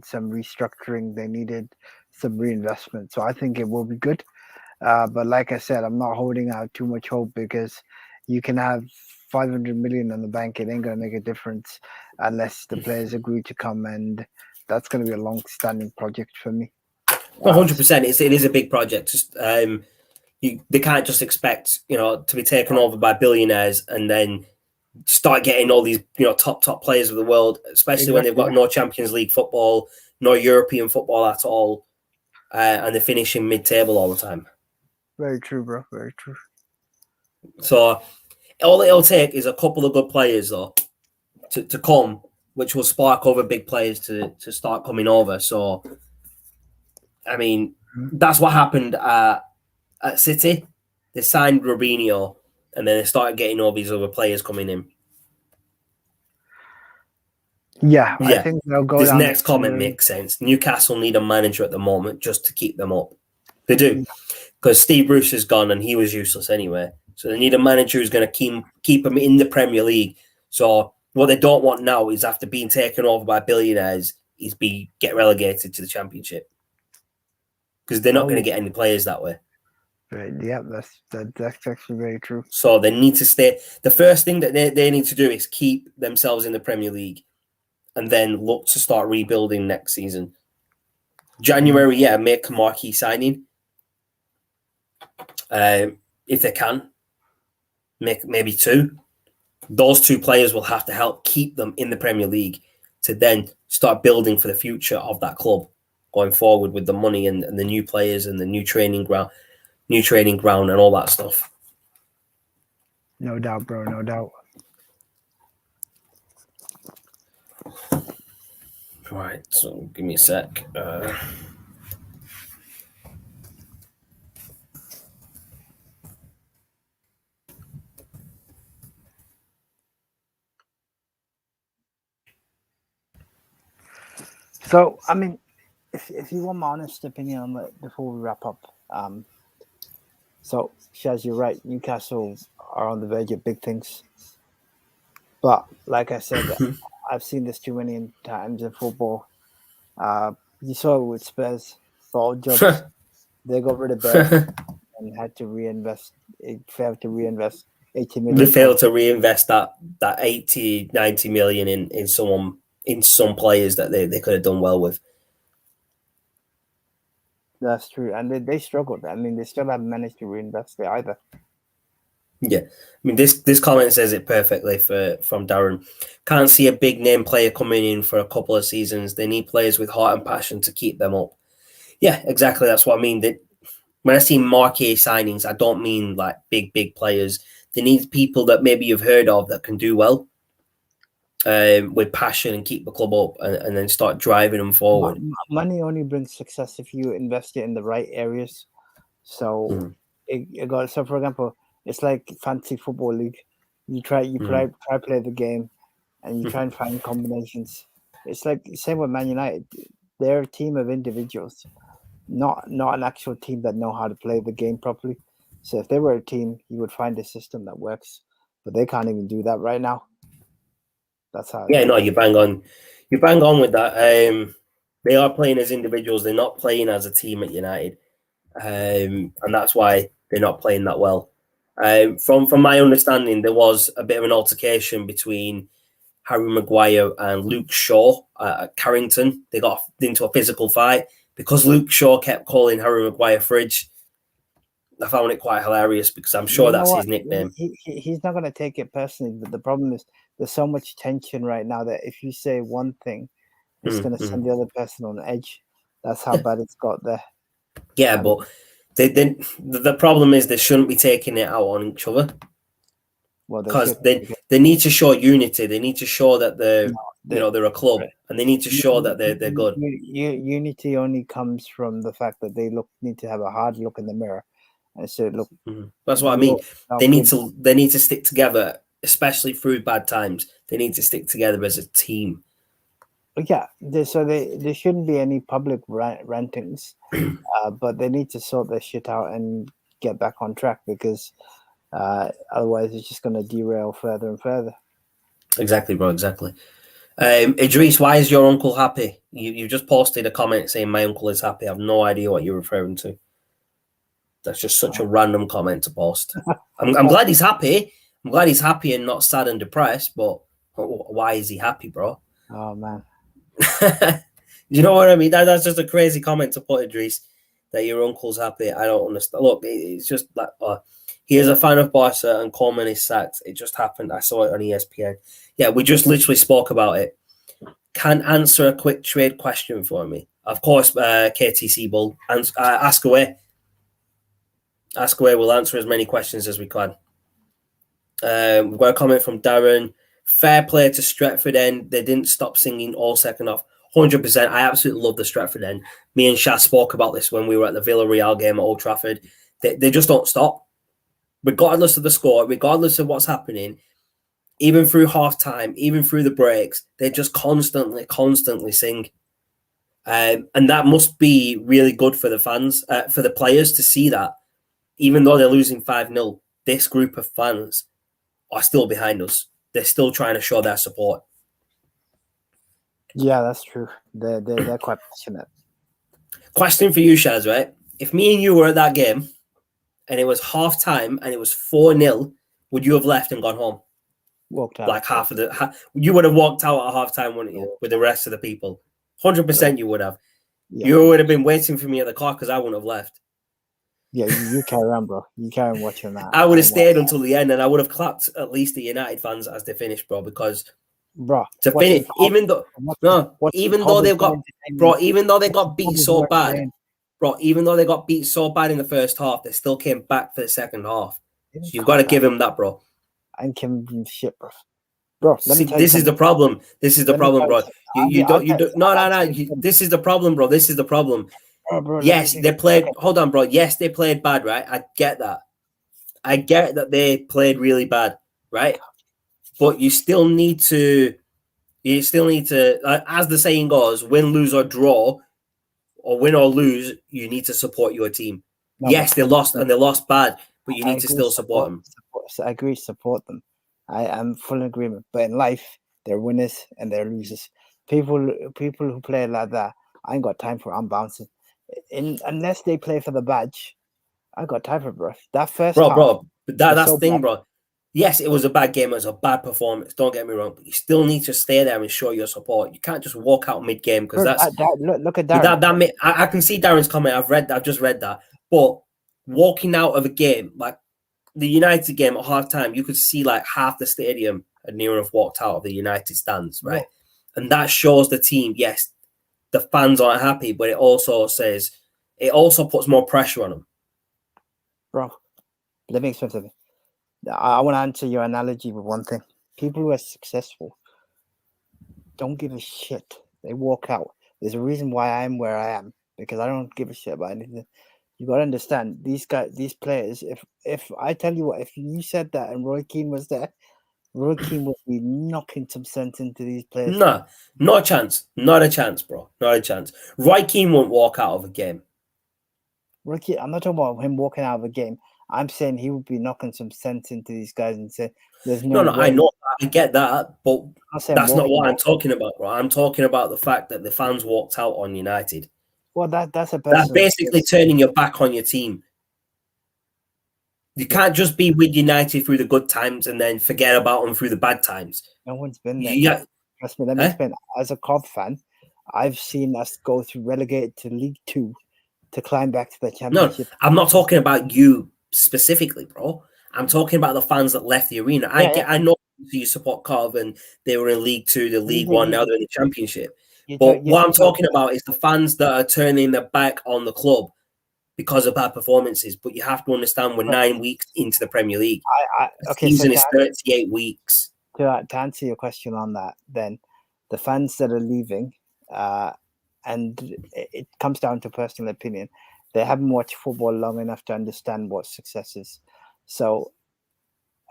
some restructuring. They needed some reinvestment. So I think it will be good. But like I said, I'm not holding out too much hope because you can have 500 million in the bank. It ain't going to make a difference unless the players agree to come, and that's going to be a long-standing project for me. 100%. It is a big project. Just they can't just expect to be taken over by billionaires and then start getting all these top players of the world, especially when they've got no Champions League football, no European football at all, and they're finishing mid-table all the time. Very true, bro. Very true. So all it'll take is a couple of good players though to come, which will spark other big players to start coming over. So I mean, that's what happened at City. They signed Robinho, and then they started getting all these other players coming in. Yeah, I think they'll go. This next comment makes sense. Newcastle need a manager at the moment just to keep them up. They do, because Steve Bruce is gone and he was useless anyway. So they need a manager who's going to keep them in the Premier League. So what they don't want now is after being taken over by billionaires, is get relegated to the Championship, because they're not going to get any players that way. Right. Yeah, that's actually very true. So they need to stay. The first thing that they need to do is keep themselves in the Premier League, and then look to start rebuilding next season. January, make a marquee signing. If they can, make maybe 2. Those 2 players will have to help keep them in the Premier League to then start building for the future of that club going forward with the money and the new players and the new training ground and all that stuff. No doubt, bro. No doubt. Right, so give me a sec. So, I mean, if you want my honest opinion on it before we wrap up, so Shaz, you're right. Newcastle are on the verge of big things, but like I said, I've seen this too many times in football. You saw it with Spurs, ball jobs. They got rid of Bear and had to reinvest. It failed to reinvest 80 million. They failed to reinvest that 80, 90 million in some players that they could have done well with. That's true, and they struggled. I mean, they still haven't managed to reinvest it either. Yeah, I mean this comment says it perfectly from Darren. Can't see a big name player coming in for a couple of seasons. They need players with heart and passion to keep them up. Yeah, exactly. That's what I mean. When I see marquee signings, I don't mean like big players. They need people that maybe you've heard of that can do well with passion and keep the club up and then start driving them forward. Money only brings success if you invest it in the right areas. So, so for example, it's like fantasy football league. You try play the game, and you try and find combinations. It's like same with Man United. They're a team of individuals, not an actual team that know how to play the game properly. So if they were a team, you would find a system that works, but they can't even do that right now. That's how. Yeah, no, you bang on with that. They are playing as individuals. They're not playing as a team at United, and that's why they're not playing that well. From my understanding, there was a bit of an altercation between Harry Maguire and Luke Shaw at Carrington. They got into a physical fight because Luke Shaw kept calling Harry Maguire Fridge. I found it quite hilarious because I'm sure that's his nickname. He's not going to take it personally, but the problem is there's so much tension right now that if you say one thing, it's going to send the other person on edge. That's how bad it's got there. Yeah, but the problem is they shouldn't be taking it out on each other. Well, because they need to show unity. They need to show that they're a club, and they need to show that they're good. Unity only comes from the fact that they need to have a hard look in the mirror and say, "Look." That's what I mean. They need to stick together, especially through bad times. They need to stick together as a team. Yeah, there shouldn't be any public rantings, but they need to sort their shit out and get back on track because otherwise it's just going to derail further and further. Exactly, bro. Exactly. Idris, why is your uncle happy? You just posted a comment saying my uncle is happy. I have no idea what you're referring to. That's just such a random comment to post. I'm glad he's happy. I'm glad he's happy and not sad and depressed. But why is he happy, bro? Oh man. You know what I mean? That's just a crazy comment to put, Idris, that your uncle's happy. I don't understand. Look, it's just like he is a fan of Barca and Coleman is sacked. It just happened. I saw it on ESPN. Yeah, we just literally spoke about it. Can answer a quick trade question for me. Of course, KTC Bull. Ask away. Ask away. We'll answer as many questions as we can. We've got a comment from Darren. Fair play to Stretford end. They didn't stop singing all second half. 100%. I absolutely love the Stretford end. Me and Shaz spoke about this when we were at the Villarreal game at Old Trafford. They just don't stop. Regardless of the score, regardless of what's happening, even through half-time, even through the breaks, they just constantly sing. And that must be really good for the fans, for the players to see that. Even though they're losing 5-0, this group of fans are still behind us. They're still trying to show their support. Yeah, that's true. They're quite passionate. Question for you, Shaz, right? If me and you were at that game and it was half time and it was 4-0, would you have left and gone home? Walked out. Like you would have walked out at half time, wouldn't you? With the rest of the people. 100% you would have. Yeah. You would have been waiting for me at the car because I wouldn't have left. Yeah, you carry on, bro. You carry on watching that. I would have stayed until the end and I would have clapped at least the United fans as they finished, bro, because to finish, even though they got beat so bad, bro, even though they got beat so bad in the first half, they still came back for the second half. So you've got to give them that, bro. I'm giving them shit, bro. Bro, this is the problem. This is the problem, bro. This is the problem, bro. This is the problem. Bro, yes, they played. Okay. Hold on, bro. Yes, they played bad, right? I get that. I get that they played really bad, right? But you still need to You still need to, as the saying goes, win, lose, or draw, or win or lose, you need to support your team. No, yes, they lost and they lost bad, but you need to still support them. I agree, support them. I am full in agreement. But in life, they're winners and they're losers. People who play like that, I ain't got time for. I'm bouncing. Unless they play for the badge, I got time for it, bro. That first half, bro. But that's so the thing, bad. bro. Yes, it was a bad game. It was a bad performance. Don't get me wrong, but you still need to stay there and show your support. You can't just walk out mid-game because that's look at Darren. I can see Darren's comment. I've just read that. But walking out of a game like the United game at halftime, you could see like half the stadium had near enough walked out of the United stands, right? Yeah. And that shows the team. Yes, the fans aren't happy, but it also puts more pressure on them. Bro, let me explain something. I want to answer your analogy with one thing. People who are successful don't give a shit. They walk out. There's a reason why I'm where I am, because I don't give a shit about anything. You got to understand, these players, if I tell you what, if you said that and Roy Keane was there, Roy Keane would be knocking some sense into these players. No, not a chance. Not a chance, bro. Not a chance. Roy Keane won't walk out of a game. Roy Keane, I'm not talking about him walking out of a game. I'm saying he would be knocking some sense into these guys and say, "There's no." No, I know, I get that, but that's not what I'm talking about, bro. I'm talking about the fact that the fans walked out on United. Well, that's basically turning your back on your team. You can't just be with United through the good times and then forget about them through the bad times. No one's been there. Yeah. Trust me, let me explain. As a Cobb fan, I've seen us go through relegated to League Two to climb back to the Championship. No, I'm not talking about you specifically, bro. I'm talking about the fans that left the arena. I know you support Cobb and they were in League Two, the League One, now they're in the Championship. But what I'm talking about is the fans that are turning their back on the club because of bad performances. But you have to understand we're 9 weeks into the Premier League. The season is 38 weeks. To answer your question on that, then the fans that are leaving, and it comes down to personal opinion, they haven't watched football long enough to understand what success is. So,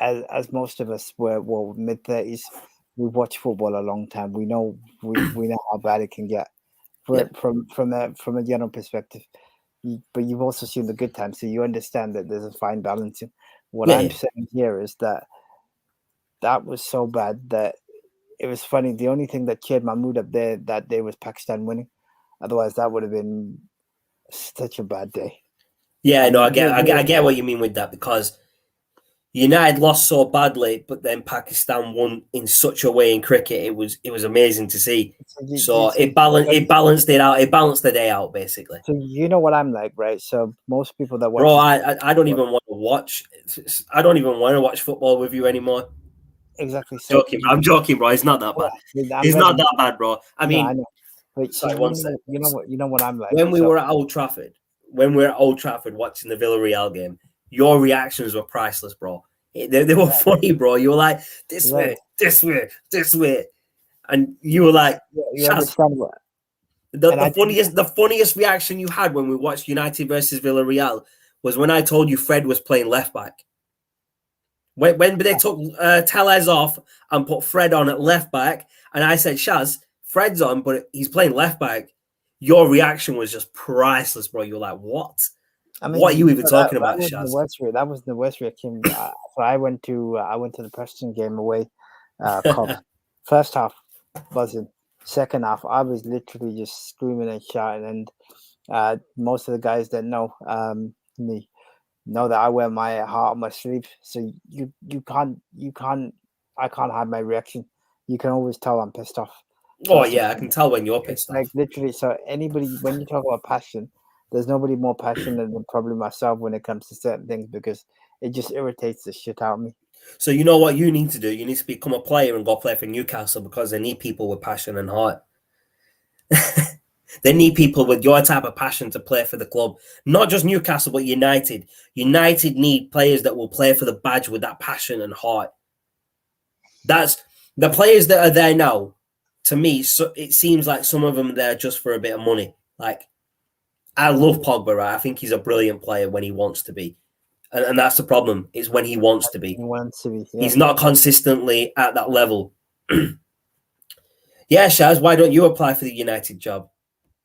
as most of us were mid-30s, we've watched football a long time. We know how bad it can get from a general perspective. But you've also seen the good times, so you understand that there's a fine balance. What I'm saying here is that was so bad that it was funny. The only thing that cheered my mood up there that day was Pakistan winning. Otherwise, that would have been such a bad day. Yeah, no, I get what you mean with that, because United lost so badly, but then Pakistan won in such a way in cricket. It was amazing to see. So it balanced it out. It balanced the day out, basically. So you know what I'm like, right? So most people that watch, bro, I don't even want to watch. I don't even want to watch football with you anymore. Exactly. So I'm joking, bro. It's not that bad. It's not that bad, bro. I mean, I know. But sorry, one second. You know what I'm like. When we were at Old Trafford watching the Villarreal game, your reactions were priceless, bro. They were funny, bro. You were like, this way, and you were like, you understand what? The funniest reaction you had when we watched United versus Villarreal was when I told you Fred was playing left back. When they took Tellez off and put Fred on at left back, and I said, Shaz, Fred's on, but he's playing left back. Your reaction was just priceless, bro. You were like, what? I mean, what are you even talking about, Shaz? That was the worst reaction. So I went to the Preston game away. First half, buzzing. Second half, I was literally just screaming and shouting. And most of the guys that know me know that I wear my heart on my sleeve. So I can't hide my reaction. You can always tell I'm pissed off. Oh yeah, I can tell when you're pissed off. Like literally, so anybody, when you talk about passion, there's nobody more passionate than probably myself when it comes to certain things, because it just irritates the shit out of me. So you know what you need to do? You need to become a player and go play for Newcastle, because they need people with passion and heart. They need people with your type of passion to play for the club. Not just Newcastle, but United. United need players that will play for the badge with that passion and heart. That's the players that are there now. To me, so it seems like some of them are there just for a bit of money. Like, I love Pogba, right? I think he's a brilliant player when he wants to be. And that's the problem, is when he wants to be. He wants to be. Yeah. He's not consistently at that level. Yeah, Shaz, why don't you apply for the United job?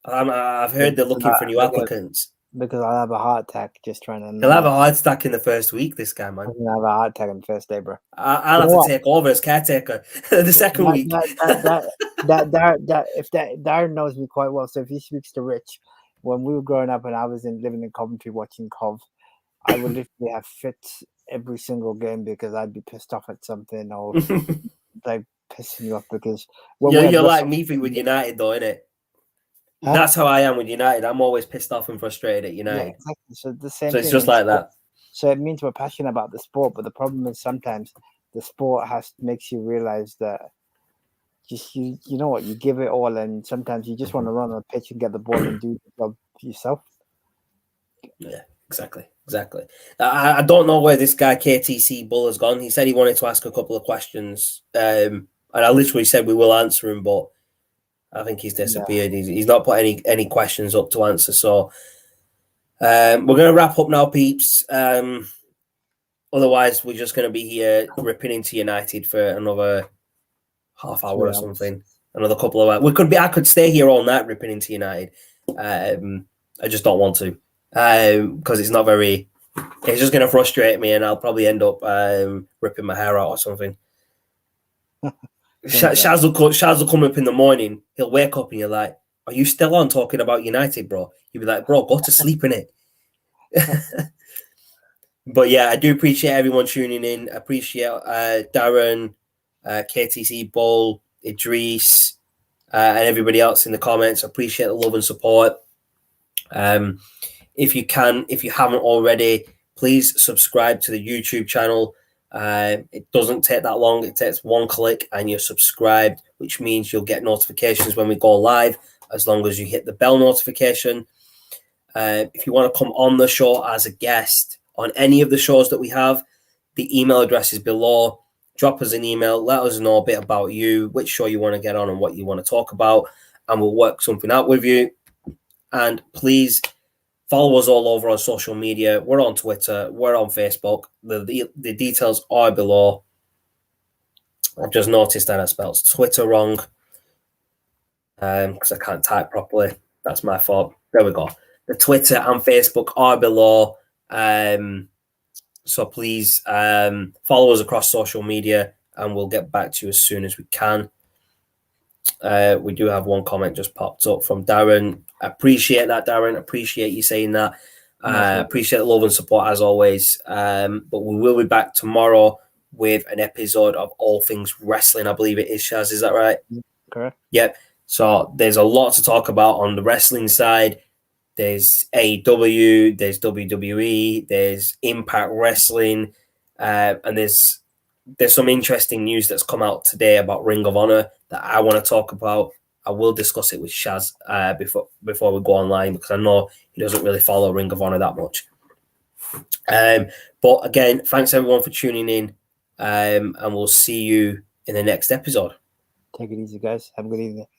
I've heard they're looking for new applicants. Because I'll have a heart attack just trying to. He'll have a heart attack in the first week, this guy, man. I'm gonna have a heart attack on the first day, bro. I'll have to take over as caretaker the second week. If Darren knows me quite well, so if he speaks to Rich, when we were growing up and I was living in Coventry watching Cov, I would literally have fits every single game because I'd be pissed off at something or like pissing you off because you're like me with United though, innit? Huh? That's how I am with United. I'm always pissed off and frustrated at United. Yeah, exactly. So the same. So it's just like that. So it means we're passionate about the sport, but the problem is sometimes the sport makes you realize that just you know what, you give it all, and sometimes you just want to run on the pitch and get the ball and do the job yourself. Yeah, exactly. I don't know where this guy KTC Bull has gone. He said he wanted to ask a couple of questions, and I literally said we will answer him, but I think he's disappeared. Yeah. He's not put any questions up to answer. So we're going to wrap up now, peeps. Otherwise, we're just going to be here ripping into United for another half hour or something. Another couple of hours. I could stay here all night ripping into United. I just don't want to because it's not very. It's just going to frustrate me, and I'll probably end up ripping my hair out or something. Shaz will come up in the morning. He'll wake up and you're like, "Are you still on talking about United, bro?" You'll be like, "Bro, go to sleep in it." But yeah, I do appreciate everyone tuning in. I appreciate Darren, KTC Bull, Idris, and everybody else in the comments. I appreciate the love and support. If you haven't already, please subscribe to the YouTube channel. It doesn't take that long. It takes one click and you're subscribed, which means you'll get notifications when we go live, as long as you hit the bell notification. If you want to come on the show as a guest on any of the shows that we have, the email address is below. Drop us an email. Let us know a bit about you, which show you want to get on and what you want to talk about, and we'll work something out with you. And please follow us all over on social media. We're on Twitter. We're on Facebook. The details are below. I've just noticed that I spelled Twitter wrong because I can't type properly. That's my fault. There we go. The Twitter and Facebook are below. So please follow us across social media and we'll get back to you as soon as we can. We do have one comment just popped up from Darren. I appreciate that, Darren. Appreciate you saying that. Appreciate the love and support as always. But we will be back tomorrow with an episode of All Things Wrestling. I believe it is, Shaz. Is that right? Correct. Yep. So there's a lot to talk about on the wrestling side. There's AEW, there's WWE, there's Impact Wrestling, and there's some interesting news that's come out today about Ring of Honor that I want to talk about. I will discuss it with Shaz before we go online because I know he doesn't really follow Ring of Honor that much. But again, thanks everyone for tuning in, and we'll see you in the next episode. Take it easy, guys. Have a good evening.